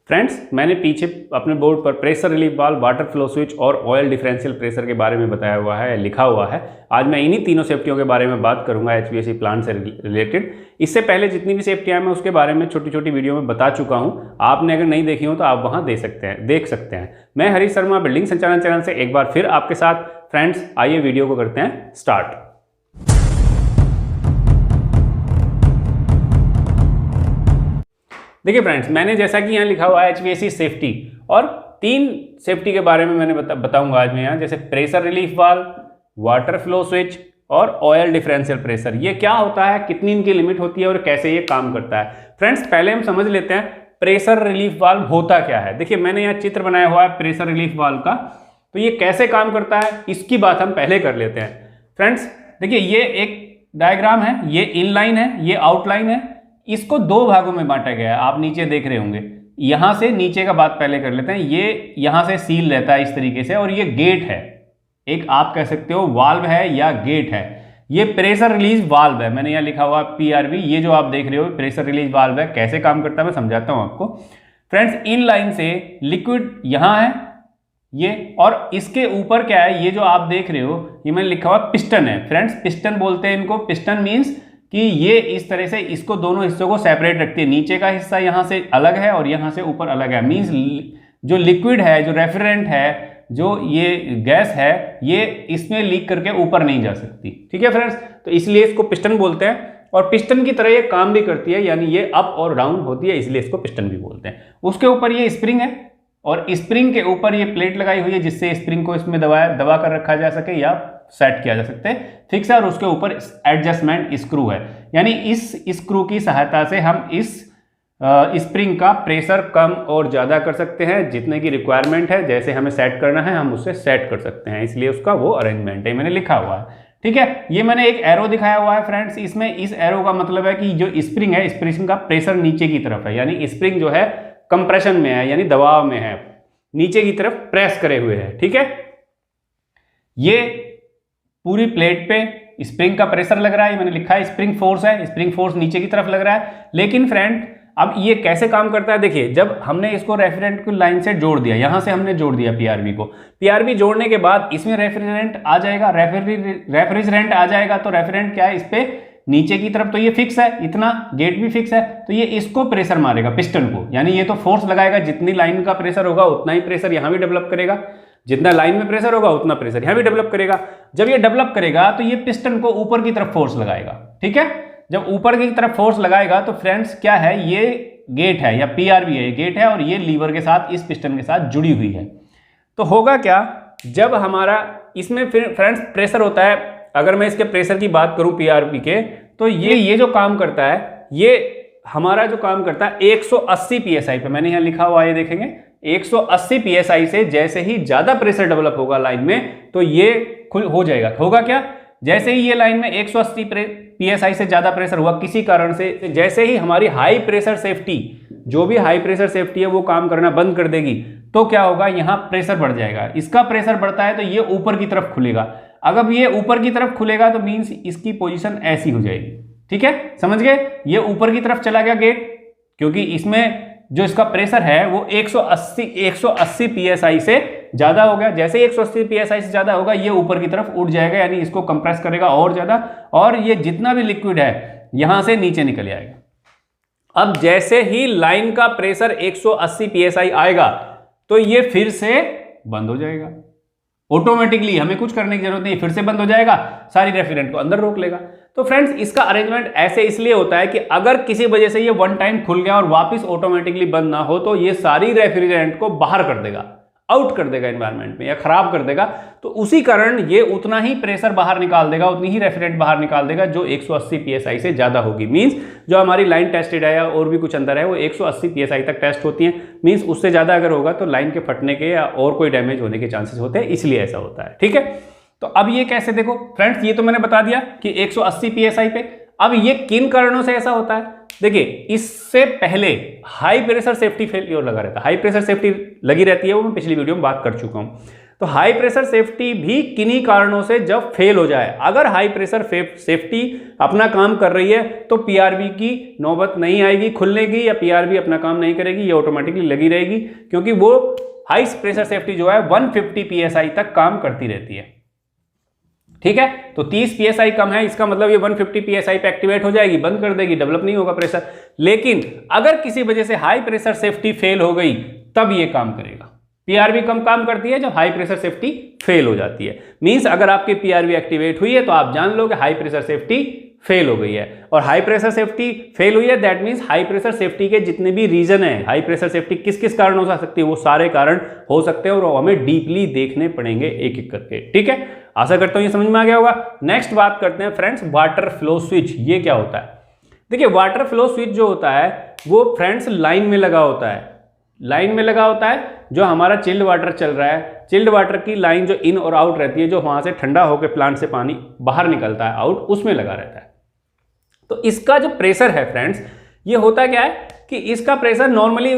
Friends, मैंने पीछे अपने बोर्ड पर pressure relief valve, water flow switch और ऑयल डिफरेंशियल प्रेशर के बारे में बताया हुआ है, लिखा हुआ है। आज मैं इन्हीं तीनों सेफ्टियों के बारे में बात करूंगा एचवीएसी प्लांट से रिलेटेड। इससे पहले जितनी भी सेफ्टियां मैं उसके बारे में छोटी छोटी वीडियो में बता चुका हूं। आपने अगर नहीं देखी हो तो आप वहां देख सकते हैं। मैं हरीश शर्मा बिल्डिंग संचालन चैनल से एक बार फिर आपके साथ। फ्रेंड्स, आइए वीडियो को करते हैं स्टार्ट। देखिए फ्रेंड्स, मैंने जैसा कि यहाँ लिखा हुआ है एचवीएसी सेफ्टी, और तीन सेफ्टी के बारे में मैंने बताऊंगा आज मैं यहाँ, जैसे pressure relief valve, water flow switch और ऑयल डिफरेंशियल प्रेशर। ये क्या होता है, कितनी इनकी लिमिट होती है और कैसे ये काम करता है। फ्रेंड्स, पहले हम समझ लेते हैं प्रेशर रिलीफ वाल्व होता क्या है। देखिए, मैंने यहाँ चित्र बनाया हुआ है प्रेशर रिलीफ वाल्व का, तो ये कैसे काम करता है इसकी बात हम पहले कर लेते हैं। फ्रेंड्स देखिए, ये एक डायग्राम है, ये इनलाइन है, ये आउटलाइन है। इसको दो भागों में बांटा गया है, आप नीचे देख रहे होंगे। यहां से नीचे का बात पहले कर लेते हैं। ये यहां से सील रहता है इस तरीके से, और ये गेट है, एक आप कह सकते हो वाल्व है या गेट है। ये प्रेशर रिलीज वाल्व है, मैंने यहां लिखा हुआ पीआरवी। ये जो आप देख रहे हो प्रेशर रिलीज वाल्व है। कैसे काम करता है मैं समझाता हूं आपको। फ्रेंड्स, इन लाइन से लिक्विड यहां है ये, और इसके ऊपर क्या है, ये जो आप देख रहे हो ये मैंने लिखा हुआ पिस्टन है। फ्रेंड्स, पिस्टन बोलते हैं इनको। पिस्टन मीन्स कि ये इस तरह से इसको दोनों हिस्सों को सेपरेट रखती है। नीचे का हिस्सा यहाँ से अलग है और यहाँ से ऊपर अलग है। मीन्स जो लिक्विड है, जो रेफ्रिजरेंट है, जो ये गैस है, ये इसमें लीक करके ऊपर नहीं जा सकती। ठीक है फ्रेंड्स, तो इसलिए इसको पिस्टन बोलते हैं। और पिस्टन की तरह ये काम भी करती है, यानी ये अप और डाउन होती है, इसलिए इसको पिस्टन भी बोलते हैं। उसके ऊपर ये स्प्रिंग है, और स्प्रिंग के ऊपर ये प्लेट लगाई हुई है, जिससे स्प्रिंग को इसमें दबा कर रखा जा सके या सेट किया जा सकता है, फिक्स है। और उसके ऊपर एडजस्टमेंट स्क्रू है, यानी इस स्क्रू की सहायता से हम इस स्प्रिंग का प्रेशर कम और ज़्यादा कर सकते हैं। जितने की रिक्वायरमेंट है, जैसे हमें सेट करना है हम उससे सेट कर सकते हैं, इसलिए उसका वो अरेंजमेंट है, मैंने लिखा हुआ है। ठीक है, ये मैंने एक एरो दिखाया हुआ है फ्रेंड्स। इसमें इस एरो का मतलब है कि जो स्प्रिंग है, स्प्रिंग का प्रेशर नीचे की तरफ है, यानी स्प्रिंग जो है कंप्रेशन में है, यानी दबाव में है, नीचे की तरफ प्रेस करे हुए है। ठीक है, ये पूरी प्लेट पे स्प्रिंग का प्रेशर लग रहा है, मैंने लिखा है स्प्रिंग फोर्स है, स्प्रिंग फोर्स नीचे की तरफ लग रहा है। लेकिन फ्रेंड, अब ये कैसे काम करता है, देखिए, जब हमने इसको रेफ्रिजरेंट की लाइन से जोड़ दिया, यहां से हमने जोड़ दिया पीआरवी को, पीआरवी जोड़ने के बाद इसमें रेफ्रिजरेंट आ जाएगा, रेफ्रिजरेंट आ जाएगा। तो रेफ्रिजरेंट क्या है, इस पे नीचे की तरफ तो ये फिक्स है, इतना गेट भी फिक्स है, तो ये इसको प्रेशर मारेगा, पिस्टन को, यानी ये तो फोर्स लगाएगा। जितनी लाइन का प्रेशर होगा उतना ही प्रेशर यहां भी डेवलप करेगा, जितना लाइन में प्रेशर होगा उतना प्रेशर यहां भी डेवलप करेगा। जब ये डेवलप करेगा तो ये पिस्टन को ऊपर की तरफ फोर्स लगाएगा। ठीक है, जब ऊपर की तरफ फोर्स लगाएगा तो फ्रेंड्स क्या है, ये गेट है या पीआरवी है, ये गेट है, और ये लीवर के साथ, इस पिस्टन के साथ जुड़ी हुई है। तो होगा क्या, जब हमारा इसमें फिर फ्रेंड्स प्रेशर होता है, अगर मैं इसके प्रेशर की बात करूं पीआरवी के, तो ये जो काम करता है, ये हमारा जो काम करता है 180 psi पे, मैंने यहां लिखा हुआ है, ये देखेंगे 180 psi से जैसे ही ज्यादा प्रेशर डेवलप होगा लाइन में, तो ये खुल हो जाएगा। होगा क्या, जैसे ही ये लाइन में 180 psi से ज्यादा प्रेशर हुआ किसी कारण से, जैसे ही हमारी हाई प्रेशर सेफ्टी, जो भी हाई प्रेशर सेफ्टी है वो काम करना बंद कर देगी, तो क्या होगा, यहां प्रेशर बढ़ जाएगा। इसका प्रेशर बढ़ता है तो ये ऊपर की तरफ खुलेगा। अगर ये ऊपर की तरफ खुलेगा तो मीन्स इसकी पोजीशन ऐसी हो जाएगी। ठीक है, समझ गए, ये ऊपर की तरफ चला गया गेट, क्योंकि इसमें जो इसका प्रेशर है वो 180 psi से ज्यादा हो गया। जैसे 180 psi से ज्यादा होगा ये ऊपर की तरफ उठ जाएगा, यानी इसको कंप्रेस करेगा और ज्यादा, और ये जितना भी लिक्विड है यहां से नीचे निकल जाएगा। अब जैसे ही लाइन का प्रेशर 180 psi आएगा तो ये फिर से बंद हो जाएगा ऑटोमेटिकली, हमें कुछ करने की जरूरत नहीं, फिर से बंद हो जाएगा, सारी रेफ्रिजरेंट को अंदर रोक लेगा। तो फ्रेंड्स, इसका अरेंजमेंट ऐसे इसलिए होता है कि अगर किसी वजह से ये वन टाइम खुल गया और वापस ऑटोमेटिकली बंद ना हो, तो ये सारी रेफ्रिजरेंट को बाहर कर देगा, आउट कर देगा एनवायरनमेंट में, या खराब कर देगा। तो उसी कारण ये उतना ही प्रेशर बाहर निकाल देगा, उतनी ही रेफ्रिजरेंट बाहर निकाल देगा जो 180 psi से ज्यादा होगी। मीन्स जो हमारी लाइन टेस्टेड है या और भी कुछ अंदर है वो 180 psi तक टेस्ट होती है। मीन्स उससे ज्यादा अगर होगा तो लाइन के फटने के या और कोई डैमेज होने के चांसेस होते हैं, इसलिए ऐसा होता है। ठीक है, तो अब ये कैसे, देखो फ्रेंड्स, ये तो मैंने बता दिया कि 180 psi पे। अब ये किन कारणों से ऐसा होता है, देखिए, इससे पहले हाई प्रेशर सेफ्टी फेलियर लगा रहता है, हाई प्रेशर सेफ्टी लगी रहती है, वो मैं पिछली वीडियो में बात कर चुका हूं। तो हाई प्रेशर सेफ्टी भी किन्हीं कारणों से जब फेल हो जाए, अगर हाई प्रेशर सेफ्टी अपना काम कर रही है तो पीआरवी की नौबत नहीं आएगी खुलने की, या पीआरवी अपना काम नहीं करेगी, ये ऑटोमेटिकली लगी रहेगी, क्योंकि वो हाई प्रेशर सेफ्टी जो है 150 psi तक काम करती रहती है। ठीक है, तो 30 psi कम है, इसका मतलब ये 150 psi पे एक्टिवेट हो जाएगी, बंद कर देगी, डेवलप नहीं होगा प्रेशर। लेकिन अगर किसी वजह से हाई प्रेशर सेफ्टी फेल हो गई तब ये काम करेगा। पीआरवी कम काम करती है जब हाई प्रेशर सेफ्टी फेल हो जाती है। मींस अगर आपकी पीआरवी एक्टिवेट हुई है तो आप जान लो कि हाई प्रेशर सेफ्टी फेल हो गई है, और हाई प्रेशर सेफ्टी फेल हुई है that means high pressure safety के जितने भी रीजन है, हाई प्रेशर सेफ्टी किस किस कारणों से हो सकती है, वो सारे कारण हो सकते हैं और वो हमें डीपली देखने पड़ेंगे एक एक करके। ठीक है, आशा करता हूं ये समझ में आ गया होगा। नेक्स्ट बात करते हैं फ्रेंड्स वाटर फ्लो स्विच। ये क्या होता है? देखिए वाटर फ्लो स्विच जो होता है वो फ्रेंड्स लाइन में लगा होता है, लाइन में लगा होता है। जो हमारा चिल्ड वाटर चल रहा है, चिल्ड वाटर की लाइन जो इन और आउट रहती है, जो वहां से ठंडा होकर प्लांट से पानी बाहर निकलता है आउट, उसमें लगा रहता है। तो इसका जो प्रेशर है फ्रेंड्स, ये होता क्या है कि इसका प्रेशर नॉर्मली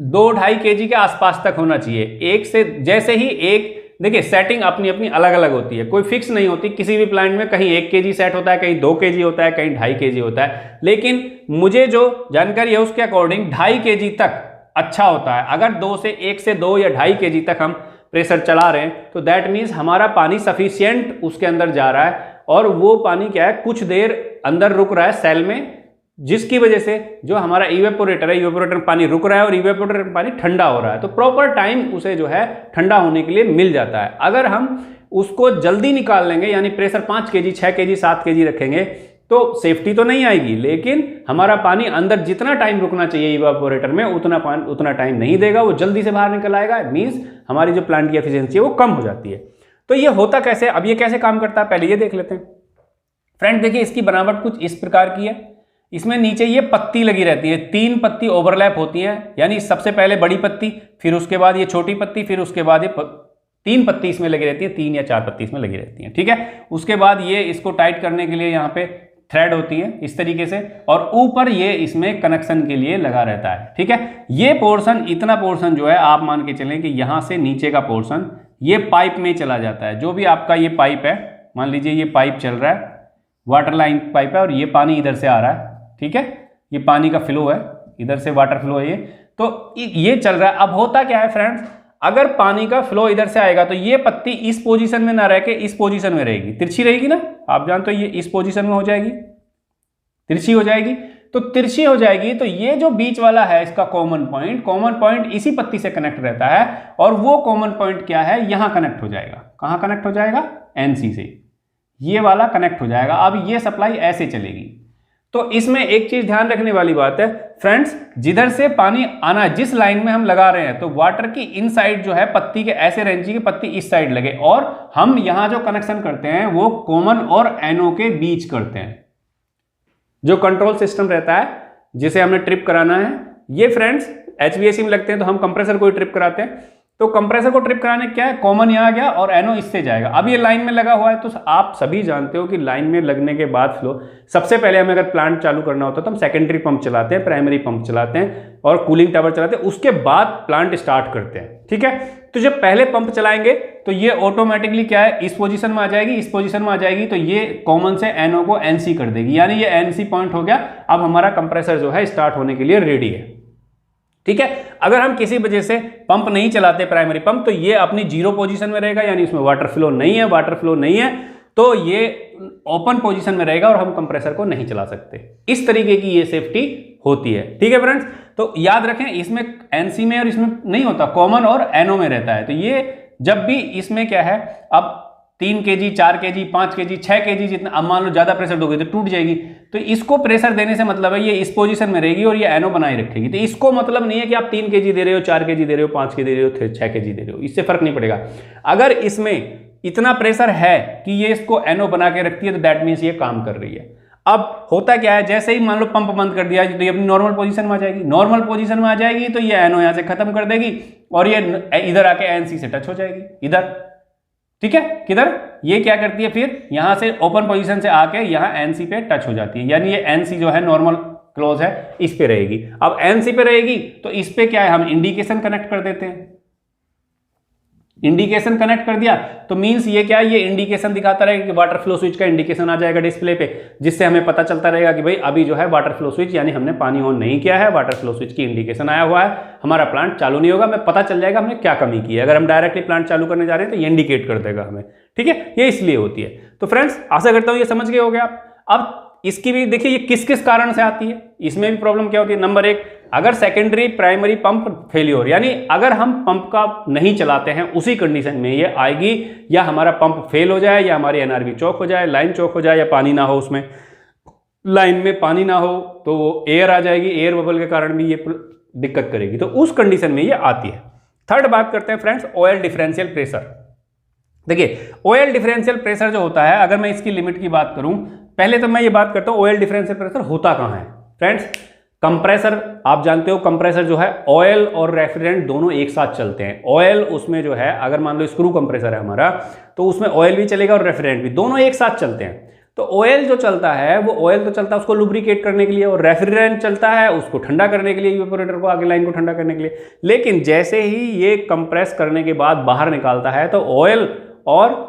2-2.5 kg के आसपास तक होना चाहिए। एक से जैसे ही एक, देखिए सेटिंग अपनी अपनी अलग अलग होती है, कोई फिक्स नहीं होती किसी भी प्लांट में, कहीं 1 kg सेट होता है, कहीं 2 kg होता है, कहीं 2.5 kg होता है। लेकिन मुझे जो जानकारी है उसके अकॉर्डिंग 2.5 kg तक अच्छा होता है। अगर 1 से 2 या 2.5 kg तक हम प्रेशर चला रहे हैं तो दैट मीन्स हमारा पानी सफिशियंट उसके अंदर जा रहा है, और वो पानी क्या है कुछ देर अंदर रुक रहा है सेल में, जिसकी वजह से जो हमारा इवेपोरेटर है, इवेपोरेटर में पानी रुक रहा है और इवेपोरेटर में पानी ठंडा हो रहा है, तो प्रॉपर टाइम उसे जो है ठंडा होने के लिए मिल जाता है। अगर हम उसको जल्दी निकाल लेंगे, यानी प्रेशर 5 kg 6 kg 7 kg रखेंगे, तो सेफ्टी तो नहीं आएगी, लेकिन हमारा पानी अंदर जितना टाइम रुकना चाहिए इवेपोरेटर में उतना टाइम नहीं देगा, वो जल्दी से बाहर निकल आएगा। मीन्स हमारी जो प्लांट की एफिशिएंसी है वो कम हो जाती है। तो ये होता कैसे, अब ये कैसे काम करता है पहले ये देख लेते हैं। फ्रेंड देखिए इसकी बनावट कुछ इस प्रकार की है। इसमें नीचे ये पत्ती लगी रहती है, 3 पत्ती ओवरलैप होती हैं, यानी सबसे पहले बड़ी पत्ती, फिर उसके बाद ये छोटी पत्ती, फिर उसके बाद ये 3 पत्ती इसमें लगी रहती है, 3 या 4 पत्ती इसमें लगी रहती हैं। ठीक है, उसके बाद ये इसको टाइट करने के लिए यहाँ पे थ्रेड होती है इस तरीके से, और ऊपर ये इसमें कनेक्शन के लिए लगा रहता है। ठीक है, ये पोर्शन, इतना पोर्शन जो है आप मान के चलें कि यहाँ से नीचे का पोर्शन ये पाइप में चला जाता है। जो भी आपका ये पाइप है, मान लीजिए ये पाइप चल रहा है, वाटर लाइन पाइप है, और ये पानी इधर से आ रहा है। ठीक है, ये पानी का फ्लो है, इधर से वाटर फ्लो है ये, तो ये चल रहा है। अब होता क्या है फ्रेंड्स, अगर पानी का फ्लो इधर से आएगा तो ये पत्ती इस पोजीशन में ना रह के इस पोजीशन में रहेगी, तिरछी रहेगी ना, आप जानते हो ये इस पोजीशन में हो जाएगी, तिरछी हो जाएगी। तो तिरछी हो जाएगी तो ये जो बीच वाला है इसका कॉमन पॉइंट इसी पत्ती से कनेक्ट रहता है, और वो कॉमन पॉइंट क्या है, यहां कनेक्ट हो जाएगा। कहां कनेक्ट हो जाएगा? एनसी से, ये वाला कनेक्ट हो जाएगा। अब ये सप्लाई ऐसे चलेगी। तो इसमें एक चीज ध्यान रखने वाली बात है फ्रेंड्स, जिधर से पानी आना, जिस लाइन में हम लगा रहे हैं, तो वाटर की इन साइड जो है पत्ती के ऐसे रहनी चाहिए कि पत्ती इस साइड लगे, और हम यहां जो कनेक्शन करते हैं वो कॉमन और एनओ के बीच करते हैं। जो कंट्रोल सिस्टम रहता है जिसे हमने ट्रिप कराना है, ये फ्रेंड्स एचवीएसी में लगते हैं, तो हम कंप्रेसर को ट्रिप कराते हैं। तो कंप्रेसर को ट्रिप कराने क्या है, कॉमन यहाँ आ गया और एनओ इससे जाएगा। अब ये लाइन में लगा हुआ है, तो आप सभी जानते हो कि लाइन में लगने के बाद फ्लो, सबसे पहले हमें अगर प्लांट चालू करना होता है तो हम सेकेंडरी पंप चलाते हैं, प्राइमरी पंप चलाते हैं और कूलिंग टावर चलाते हैं, उसके बाद प्लांट स्टार्ट करते हैं। ठीक है, तो जब पहले पंप चलाएंगे तो ये ऑटोमेटिकली क्या है, इस पोजीशन में आ जाएगी, इस पोजीशन में आ जाएगी, तो ये कॉमन से एनओ को एनसी कर देगी, यानी ये एनसी पॉइंट हो गया। अब हमारा कंप्रेसर जो है स्टार्ट होने के लिए रेडी है। ठीक है, अगर हम किसी वजह से पंप नहीं चलाते प्राइमरी पंप, तो ये अपनी जीरो पोजीशन में रहेगा, यानी इसमें वाटर फ्लो नहीं है, तो ये ओपन पोजीशन में रहेगा और हम कंप्रेसर को नहीं चला सकते। इस तरीके की ये सेफ्टी होती है। ठीक है फ्रेंड्स, तो याद रखें इसमें एनसी में और इसमें नहीं होता, कॉमन और एनओ में रहता है। तो ये जब भी इसमें क्या है, अब 3 kg 4 kg 5 kg 6 kg जितना, अब मान लो ज्यादा प्रेशर दोगे तो टूट जाएगी। तो इसको प्रेशर देने से मतलब है ये इस पोजीशन में रहेगी और ये एनओ बनाए रखेगी। तो इसको मतलब नहीं है कि आप 3 kg दे रहे हो, 4 kg दे रहे हो, 5 kg दे रहे हो, 6 kg दे रहे हो, इससे फर्क नहीं पड़ेगा। अगर इसमें इतना प्रेशर है कि ये इसको एनओ बना के रखती है तो दैट मीन्स ये काम कर रही है। अब होता क्या है, जैसे ही मान लो पंप बंद कर दिया तो ये अपनी नॉर्मल पोजीशन में आ जाएगी, नॉर्मल पोजीशन में आ जाएगी तो ये एनओ यहां से खत्म कर देगी और ये इधर आके एनसी से टच हो जाएगी इधर। ठीक है, किधर, ये क्या करती है फिर यहां से ओपन पोजीशन से आके यहां एनसी पे टच हो जाती है, यानी ये एनसी जो है नॉर्मल क्लोज है, इस पे रहेगी। अब एनसी पे रहेगी तो इस पे क्या है, हम इंडिकेशन कनेक्ट कर देते हैं। इंडिकेशन कनेक्ट कर दिया तो मींस ये क्या है, ये इंडिकेशन दिखाता रहेगा कि वाटर फ्लो स्विच का इंडिकेशन आ जाएगा डिस्प्ले पे, जिससे हमें पता चलता रहेगा कि भाई अभी जो है वाटर फ्लो स्विच यानी हमने पानी ऑन नहीं किया है, वाटर फ्लो स्विच की इंडिकेशन आया हुआ है, हमारा प्लांट चालू नहीं होगा, हमें पता चल जाएगा हमने क्या कमी की है। अगर हम डायरेक्टली प्लांट चालू करने जा रहे हैं तो ये इंडिकेट कर देगा हमें, ठीक है, ये इसलिए होती है। तो फ्रेंड्स आशा करता हूं ये समझ गए होगे आप। अब इसकी भी देखिए ये किस किस कारण से आती है, इसमें भी प्रॉब्लम क्या होती है। नंबर 1, अगर सेकेंडरी प्राइमरी पंप फेलियर, यानी अगर हम पंप का नहीं चलाते हैं उसी कंडीशन में ये आएगी, या हमारा पंप फेल हो जाए, या हमारी एनआरवी चौक हो जाए, लाइन चौक हो जाए, या पानी ना हो, उसमें लाइन में पानी ना हो तो वो एयर आ जाएगी, एयर बबल के कारण भी ये दिक्कत करेगी, तो उस कंडीशन में ये आती है। थर्ड बात करते हैं फ्रेंड्स, ऑयल डिफरेंशियल प्रेशर। देखिए ऑयल डिफरेंशियल प्रेशर जो होता है, अगर मैं इसकी लिमिट की बात करूं, पहले तो मैं ये बात करता हूं ऑयल डिफरेंशियल प्रेशर होता कहां है। फ्रेंड्स कंप्रेसर, आप जानते हो कंप्रेसर जो है ऑयल और रेफ्रिजरेंट दोनों एक साथ चलते हैं। ऑयल उसमें जो है, अगर मान लो स्क्रू कंप्रेसर है हमारा, तो उसमें ऑयल भी चलेगा और रेफ्रिजरेंट भी, दोनों एक साथ चलते हैं। तो ऑयल जो चलता है वो ऑयल तो चलता है उसको लुब्रिकेट करने के लिए, और रेफ्रिजरेंट चलता है उसको ठंडा करने के लिए, इवेपोरेटर को, आगे लाइन को ठंडा करने के लिए। लेकिन जैसे ही ये कंप्रेस करने के बाद बाहर निकालता है तो ऑयल और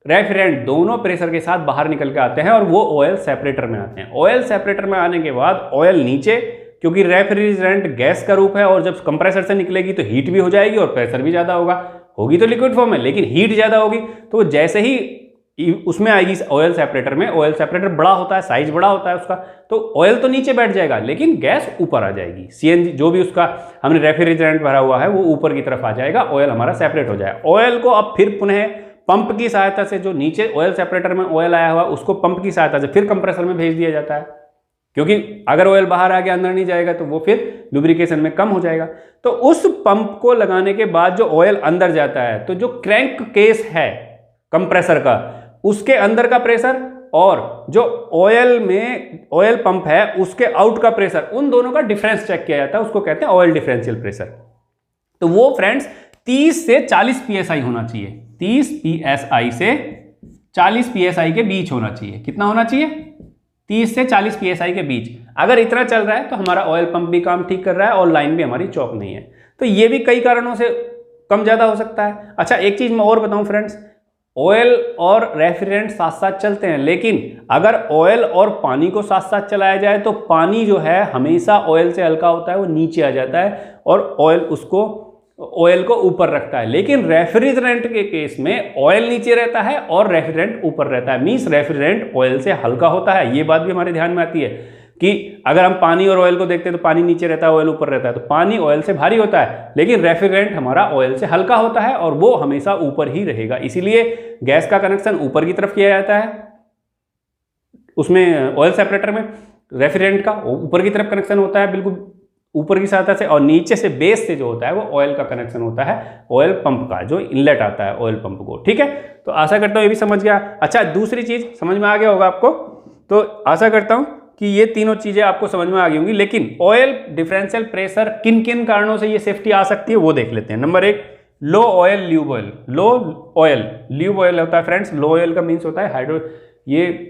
रेफ्रिजरेंट दोनों प्रेशर के साथ बाहर निकल के आते हैं और वो ऑयल सेपरेटर में आते हैं। ऑयल सेपरेटर में आने के बाद ऑयल नीचे, क्योंकि रेफ्रिजरेंट गैस का रूप है और जब कंप्रेसर से निकलेगी तो हीट भी हो जाएगी और प्रेशर भी ज़्यादा होगा, होगी तो लिक्विड फॉर्म में लेकिन हीट ज़्यादा होगी, तो जैसे ही उसमें आएगी ऑयल सेपरेटर में, ऑयल सेपरेटर बड़ा होता है, साइज बड़ा होता है उसका, तो ऑयल तो नीचे बैठ जाएगा लेकिन गैस ऊपर आ जाएगी। सीएनजी जो भी उसका हमने रेफ्रिजरेंट भरा हुआ है वो ऊपर की तरफ आ जाएगा, ऑयल हमारा सेपरेट हो जाएगा। ऑयल को अब फिर पुनः पंप की सहायता से, जो नीचे ऑयल सेपरेटर में ऑयल आया हुआ उसको पंप की सहायता से फिर कंप्रेसर में भेज दिया जाता है, क्योंकि अगर ऑयल बाहर आ गया अंदर नहीं जाएगा तो वो फिर लुब्रिकेशन में कम हो जाएगा। तो उस पंप को लगाने के बाद जो ऑयल अंदर जाता है, तो जो क्रैंक केस है कंप्रेसर का, उसके अंदर का प्रेशर और जो ऑयल में ऑयल पंप है उसके आउट का प्रेशर, उन दोनों का डिफरेंस चेक किया जाता है, उसको कहते हैं ऑयल डिफरेंशियल प्रेशर। तो वो फ्रेंड्स 30 से 40 psi होना चाहिए, 30 psi से 40 psi के बीच होना चाहिए। कितना होना चाहिए? 30 से 40 psi के बीच। अगर इतना चल रहा है तो हमारा ऑयल पंप भी काम ठीक कर रहा है और लाइन भी हमारी चौक नहीं है। तो ये भी कई कारणों से कम ज़्यादा हो सकता है। अच्छा एक चीज़ मैं और बताऊं फ्रेंड्स, ऑयल और रेफ्रिजरेंट साथ साथ चलते हैं, लेकिन अगर ऑयल और पानी को साथ साथ चलाया जाए तो पानी जो है हमेशा ऑयल से हल्का होता है, वो नीचे आ जाता है और ऑयल को ऊपर रखता है। लेकिन रेफ्रिजरेंट के केस में ऑयल नीचे रहता है और रेफ्रिजरेंट ऊपर रहता है, मींस रेफ्रिजरेंट ऑयल से हल्का होता है। ये बात भी हमारे ध्यान में आती है कि अगर हम पानी और ऑयल को देखते हैं तो पानी नीचे रहता है, ऑयल ऊपर रहता है, तो पानी ऑयल से भारी होता है, लेकिन रेफ्रिजरेंट हमारा ऑयल से हल्का होता है और वो हमेशा ऊपर ही रहेगा। इसीलिए गैस का कनेक्शन ऊपर की तरफ किया जाता है उसमें ऑयल सेपरेटर में, रेफ्रिजरेंट का ऊपर की तरफ कनेक्शन होता है बिल्कुल ऊपर की सहायता से, और नीचे से बेस से जो होता है वो ऑयल का कनेक्शन होता है, ऑयल पंप का जो इनलेट आता है ऑयल पंप को। ठीक है, तो आशा करता हूँ ये भी समझ गया। अच्छा दूसरी चीज समझ में आ गया होगा आपको, तो आशा करता हूँ कि ये तीनों चीजें आपको समझ में आ गई होंगी। लेकिन ऑयल डिफरेंशियल प्रेशर किन किन कारणों से ये सेफ्टी आ सकती है वो देख लेते हैं। नंबर 1, लो ऑयल ल्यूब ऑयल। लो ऑयल ल्यूब ऑयल होता है फ्रेंड्स, लो ऑयल का मीन्स होता है हाइड्रो, ये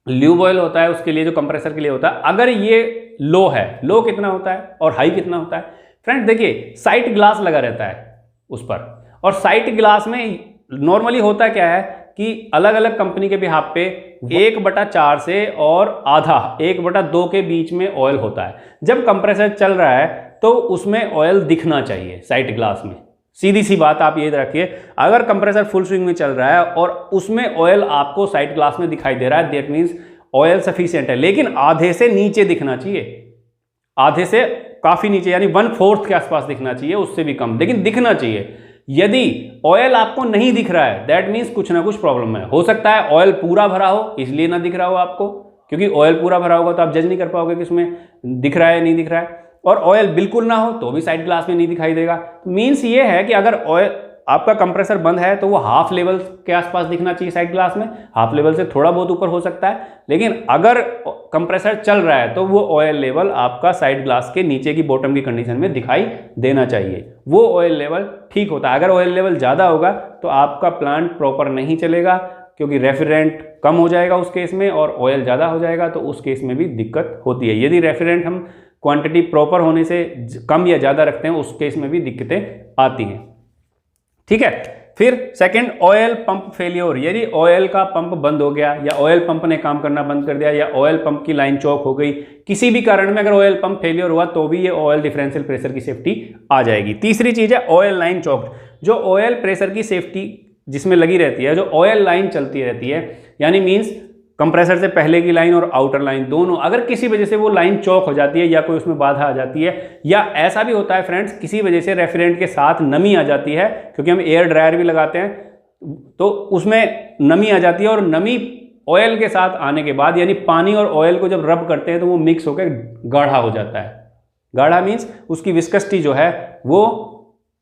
ल्यूब ऑयल होता है उसके लिए जो कंप्रेसर के लिए होता है। अगर ये लो है, लो कितना होता है और हाई कितना होता है फ्रेंड्स, देखिए साइड ग्लास लगा रहता है उस पर, और साइड ग्लास में नॉर्मली होता क्या है कि अलग अलग कंपनी के बिहाफ पे 1/4 से और आधा 1/2 के बीच में ऑयल होता है। जब कंप्रेसर चल रहा है तो उसमें ऑयल दिखना चाहिए साइड ग्लास में, सीधी सी बात आप ये रखिए। अगर कंप्रेसर फुल स्विंग में चल रहा है और उसमें ऑयल आपको साइड ग्लास में दिखाई दे रहा है, दैट मीन्स ऑयल सफिशिएंट है, लेकिन आधे से नीचे दिखना चाहिए, आधे से काफी नीचे, यानी 1/4 के आसपास दिखना चाहिए, उससे भी कम, लेकिन दिखना चाहिए। यदि ऑयल आपको नहीं दिख रहा है दैट मीन्स कुछ ना कुछ प्रॉब्लम है। हो सकता है ऑयल पूरा भरा हो इसलिए ना दिख रहा हो आपको, क्योंकि ऑयल पूरा भरा होगा तो आप जज नहीं कर पाओगे कि उसमें दिख रहा है नहीं दिख रहा है, और ऑयल बिल्कुल ना हो तो भी साइड ग्लास में नहीं दिखाई देगा। मीन्स ये है कि अगर ऑयल आपका कंप्रेसर बंद है तो वो हाफ लेवल के आसपास दिखना चाहिए साइड ग्लास में, हाफ लेवल से थोड़ा बहुत ऊपर हो सकता है, लेकिन अगर कंप्रेसर चल रहा है तो वो ऑयल लेवल आपका साइड ग्लास के नीचे की बॉटम की कंडीशन में दिखाई देना चाहिए, वो ऑयल लेवल ठीक होता है। अगर ऑयल लेवल ज़्यादा होगा तो आपका प्लांट प्रॉपर नहीं चलेगा, क्योंकि रेफ्रिजरेंट कम हो जाएगा उस केस में और ऑयल ज़्यादा हो जाएगा, तो उस केस में भी दिक्कत होती है। यदि रेफ्रिजरेंट हम क्वांटिटी प्रॉपर होने से कम या ज़्यादा रखते हैं उस केस में भी दिक्कतें आती हैं। ठीक है फिर सेकंड, ऑयल पंप फेलियर, यदि ऑयल का पंप बंद हो गया या ऑयल पंप ने काम करना बंद कर दिया या ऑयल पंप की लाइन चौक हो गई, किसी भी कारण में अगर ऑयल पंप फेलियर हुआ तो भी ये ऑयल डिफरेंशियल प्रेशर की सेफ्टी आ जाएगी। तीसरी चीज है ऑयल लाइन चौक, जो ऑयल प्रेशर की सेफ्टी जिसमें लगी रहती है, जो ऑयल लाइन चलती रहती है, यानी मीन्स कंप्रेसर से पहले की लाइन और आउटर लाइन दोनों, अगर किसी वजह से वो लाइन चौक हो जाती है या कोई उसमें बाधा आ जाती है, या ऐसा भी होता है फ्रेंड्स किसी वजह से रेफ्रिजरेंट के साथ नमी आ जाती है, क्योंकि हम एयर ड्रायर भी लगाते हैं तो उसमें नमी आ जाती है, और नमी ऑयल के साथ आने के बाद यानी पानी और ऑयल को जब रब करते हैं तो वो मिक्स होकर गाढ़ा हो जाता है। गाढ़ा मीन्स उसकी विस्कसिटी जो है वो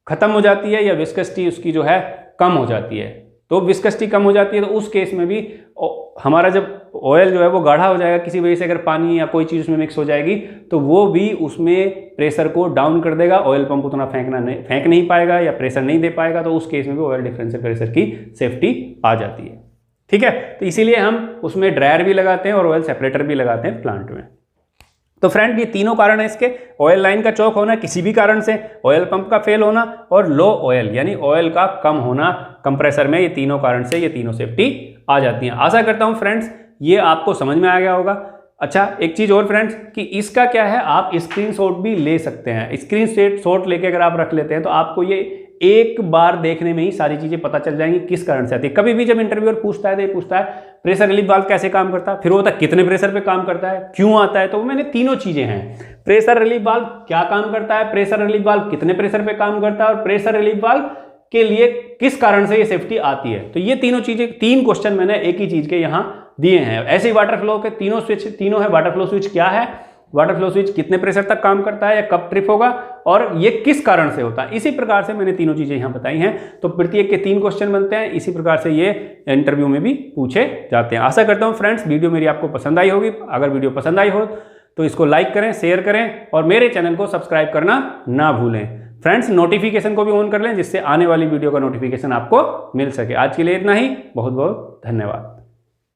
खत्म हो जाती है या विस्कसिटी उसकी जो है कम हो जाती है। तो विस्कसिटी कम हो जाती है तो उस केस में भी हमारा जब ऑयल जो है वो गाढ़ा हो जाएगा, किसी वजह से अगर पानी या कोई चीज़ उसमें मिक्स हो जाएगी तो वो भी उसमें प्रेशर को डाउन कर देगा, ऑयल पंप उतना फेंक नहीं पाएगा या प्रेशर नहीं दे पाएगा, तो उस केस में भी ऑयल डिफरेंशियल प्रेशर की सेफ्टी आ जाती है। ठीक है, तो इसीलिए हम उसमें ड्रायर भी लगाते हैं और ऑयल सेपरेटर भी लगाते हैं प्लांट में। तो फ्रेंड ये तीनों कारण है इसके, ऑयल लाइन का चौक होना किसी भी कारण से, ऑयल पंप का फेल होना और लो ऑयल यानी ऑयल का कम होना कंप्रेसर में, ये तीनों कारण से ये तीनों सेफ्टी आ जाती हैं। आशा करता हूं फ्रेंड्स ये आपको समझ में आ गया होगा। अच्छा एक चीज़ और फ्रेंड्स कि इसका क्या है, आप स्क्रीनशॉट भी ले सकते हैं। स्क्रीनशॉट लेके अगर आप रख लेते हैं तो आपको ये एक बार देखने में ही सारी चीज़ें पता चल जाएंगी किस कारण से आती है। कभी भी जब इंटरव्यूअर पूछता है तो ये पूछता है प्रेशर रिलीफ वाल्व कैसे काम करता है, फिर वो होता है कितने प्रेशर पे काम करता है, क्यों आता है, तो मैंने तीनों चीज़ें हैं, प्रेशर रिलीफ वाल्व क्या काम करता है, प्रेशर रिलीफ वाल्व कितने प्रेशर पे काम करता है और प्रेशर रिलीफ वाल्व के लिए किस कारण से ये सेफ्टी आती है। तो ये तीनों चीज़ें, 3 क्वेश्चन मैंने एक ही चीज़ के यहाँ दिए हैं। ऐसे ही वाटर फ्लो के तीनों स्विच, तीनों है वाटर फ्लो स्विच क्या है, वाटर फ्लो स्विच कितने प्रेशर तक काम करता है या कब ट्रिप होगा और ये किस कारण से होता है। इसी प्रकार से मैंने तीनों चीजें यहाँ बताई हैं। तो प्रत्येक के 3 क्वेश्चन बनते हैं, इसी प्रकार से ये इंटरव्यू में भी पूछे जाते हैं। आशा करता हूँ फ्रेंड्स वीडियो मेरी आपको पसंद आई होगी। अगर वीडियो पसंद आई हो तो इसको लाइक करें, शेयर करें और मेरे चैनल को सब्सक्राइब करना ना भूलें। फ्रेंड्स नोटिफिकेशन को भी ऑन कर लें जिससे आने वाली वीडियो का नोटिफिकेशन आपको मिल सके। आज के लिए इतना ही, बहुत बहुत धन्यवाद।